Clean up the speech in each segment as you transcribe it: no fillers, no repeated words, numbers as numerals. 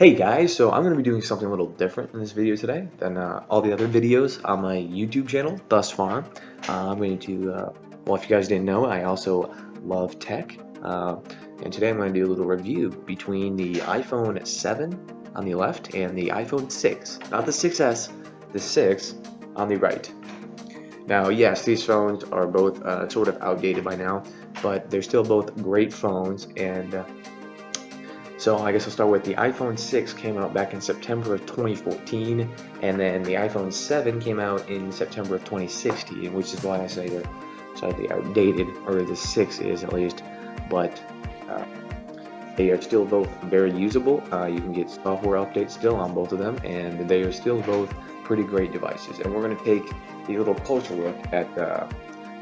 Hey guys, so I'm going to be doing something a little different in this video today than all the other videos on my YouTube channel thus far. I'm going to, well, if you guys didn't know, I also love tech, and today I'm going to do a little review between the iPhone 7 on the left and the iPhone 6, not the 6S, the 6 on the right. Now, yes, these phones are both sort of outdated by now, but they're still both great phones, and so I guess I'll start with the iPhone 6 came out back in September of 2014, and then the iPhone 7 came out in September of 2016, which is why I say they're slightly outdated, or the 6 is at least, but they are still both very usable. You can get software updates still on both of them, and they are still both pretty great devices. And we're going to take a little closer look at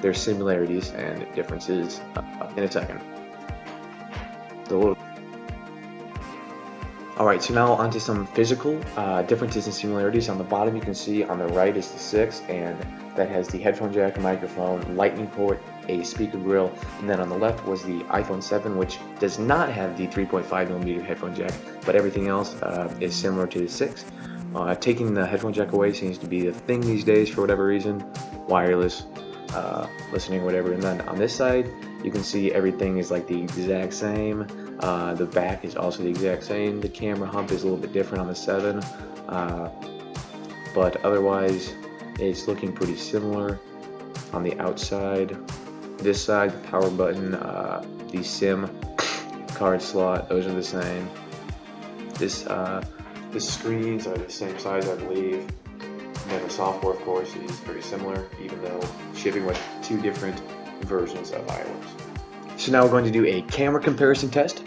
their similarities and differences in a second. Alright, so now onto some physical differences and similarities. On the bottom you can see on the right is the 6, and that has the headphone jack, a microphone, lightning port, a speaker grill, and then on the left was the iPhone 7, which does not have the 3.5mm headphone jack, but everything else is similar to the 6. Taking the headphone jack away seems to be the thing these days for whatever reason, wireless listening, whatever. And then on this side you can see everything is like the exact same. The back is also the exact same. The camera hump is a little bit different on the 7, but otherwise it's looking pretty similar. On the outside, this side, the power button, the SIM card slot, those are the same. The screens are the same size, I believe. And then the software, of course, is very similar, even though shipping with two different versions of iOS. So now we're going to do a camera comparison test.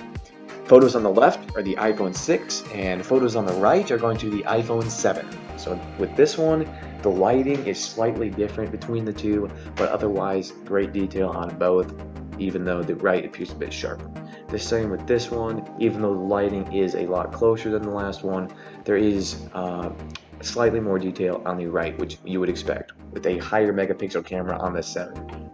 Photos on the left are the iPhone 6, and photos on the right are going to the iPhone 7. So with this one, the lighting is slightly different between the two, but otherwise great detail on both, even though the right appears a bit sharper. The same with this one, even though the lighting is a lot closer than the last one, there is slightly more detail on the right, which you would expect with a higher megapixel camera on the 7.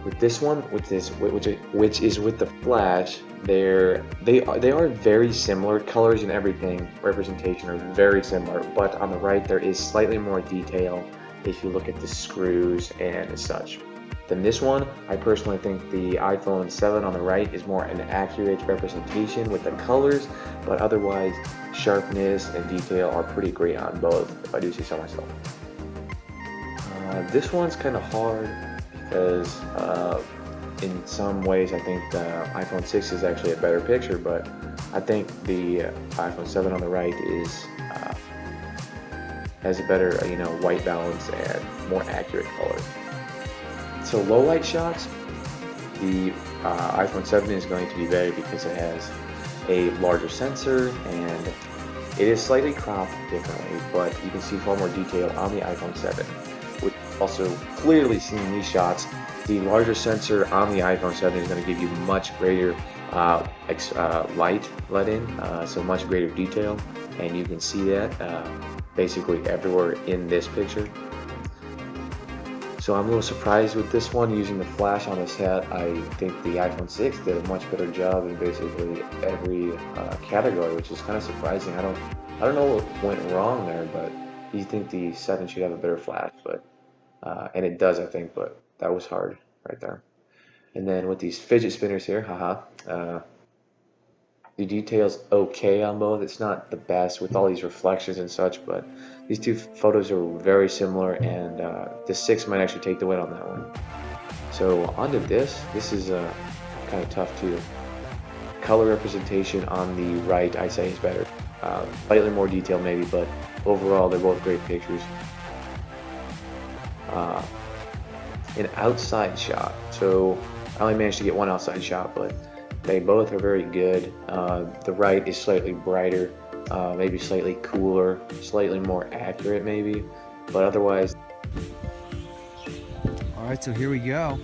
With this one, which is with the flash, they are very similar. Colors and everything, representation are very similar, but on the right there is slightly more detail if you look at the screws and such. Then this one, I personally think the iPhone 7 on the right is more an accurate representation with the colors, but otherwise sharpness and detail are pretty great on both, if I do say so myself. This one's kind of hard because in some ways I think the iPhone 6 is actually a better picture, but I think the iPhone 7 on the right is has a better white balance and more accurate color. So low light shots, the iPhone 7 is going to be better because it has a larger sensor and it is slightly cropped differently, but you can see far more detail on the iPhone 7. Which also clearly seen in these shots, the larger sensor on the iPhone 7 is going to give you much greater light let in, so much greater detail, and you can see that basically everywhere in this picture. So I'm a little surprised with this one using the flash on the set. I think the iPhone 6 did a much better job in basically every category, which is kind of surprising. I don't know what went wrong there, but you think the 7 should have a better flash, but and it does, I think, but that was hard right there. And then with these fidget spinners here, the detail's okay on both. It's not the best with all these reflections and such, but these two photos are very similar, and the 6 might actually take the win on that one. So onto this. This is kind of tough too. Color representation on the right, I say, is better. Slightly more detail maybe, but overall they're both great pictures. An outside shot. So I only managed to get one outside shot, but they both are very good. The right is slightly brighter, maybe slightly cooler, slightly more accurate maybe, but otherwise. Alright, so here we go.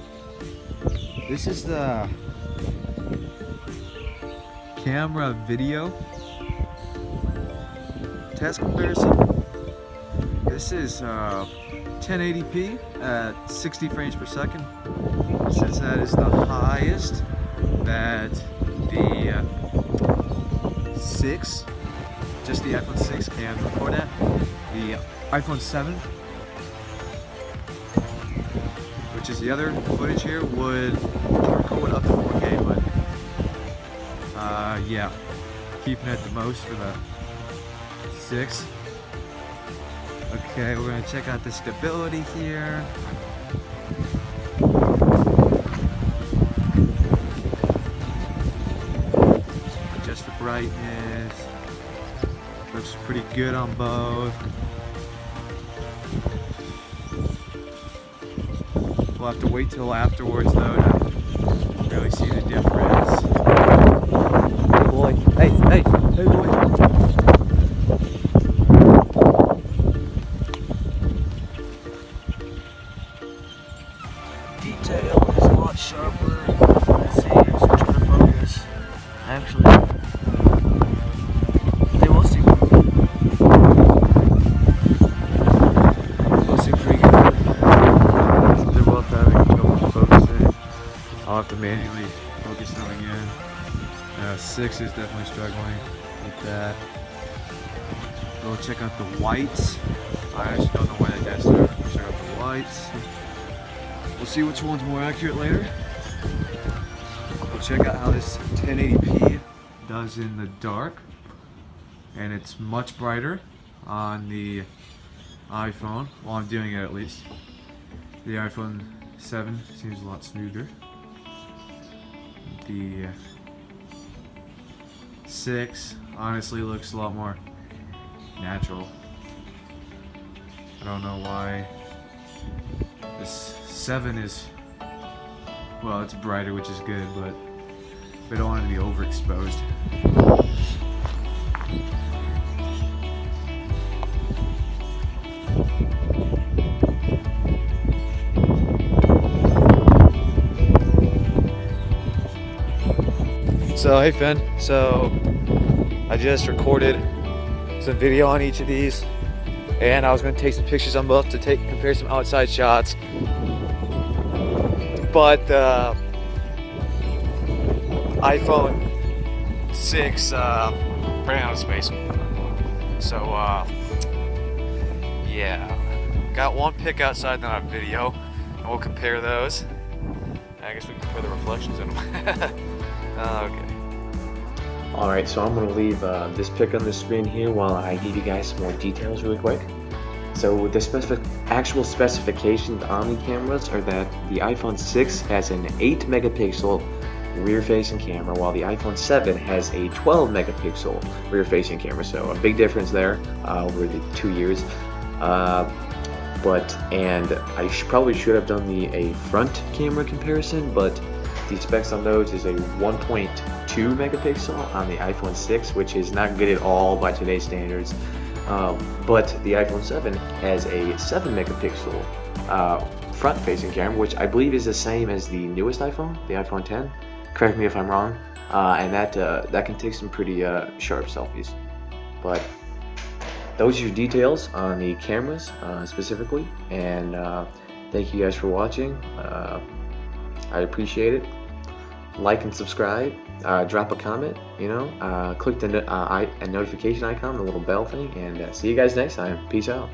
This is the camera video test comparison. This is 1080p at 60 frames per second, since that is the highest that the 6, just the iPhone 6 can record at. The iPhone 7, which is the other footage here, would record up to 4K, but yeah, keeping it the most for the 6. Okay, we're gonna check out the stability here. Adjust the brightness. Looks pretty good on both. We'll have to wait till afterwards though to really see the difference. Hey boy, hey boy. Detail is a lot sharper. Let's see, it's trying to focus. Actually, they will seem pretty good. So they're both having trouble focusing. I'll have to manually focus them again. 6 is definitely struggling with that. Go check out the whites. I actually don't know why that does there. Check out the whites. We'll see which one's more accurate later. We'll check out how this 1080p does in the dark. And it's much brighter on the iPhone. Well, I'm doing it at least. The iPhone 7 seems a lot smoother. The 6 honestly looks a lot more natural. I don't know why. This 7 is, well, it's brighter, which is good, but we don't want it to be overexposed. So hey Finn, so I just recorded some video on each of these, and I was going to take some pictures on both to compare some outside shots, but the iPhone 6 ran out of space. So yeah, got one pic outside, not a video, and we'll compare those. I guess we can compare the reflections in them. Okay. Alright, so I'm going to leave this pic on the screen here while I give you guys some more details really quick. So the actual specifications on the cameras are that the iPhone 6 has an 8 megapixel rear-facing camera, while the iPhone 7 has a 12 megapixel rear-facing camera. So a big difference there over the 2 years. And I probably should have done a front camera comparison, but the specs on those is a 1.2 megapixel on the iPhone 6, which is not good at all by today's standards. But the iPhone 7 has a 7 megapixel front-facing camera, which I believe is the same as the newest iPhone, the iPhone 10. Correct me if I'm wrong. And that can take some pretty sharp selfies. But those are your details on the cameras specifically. And thank you guys for watching. I appreciate it. Like and subscribe. Drop a comment. Click the notification icon, the little bell thing, and see you guys next time. Peace out.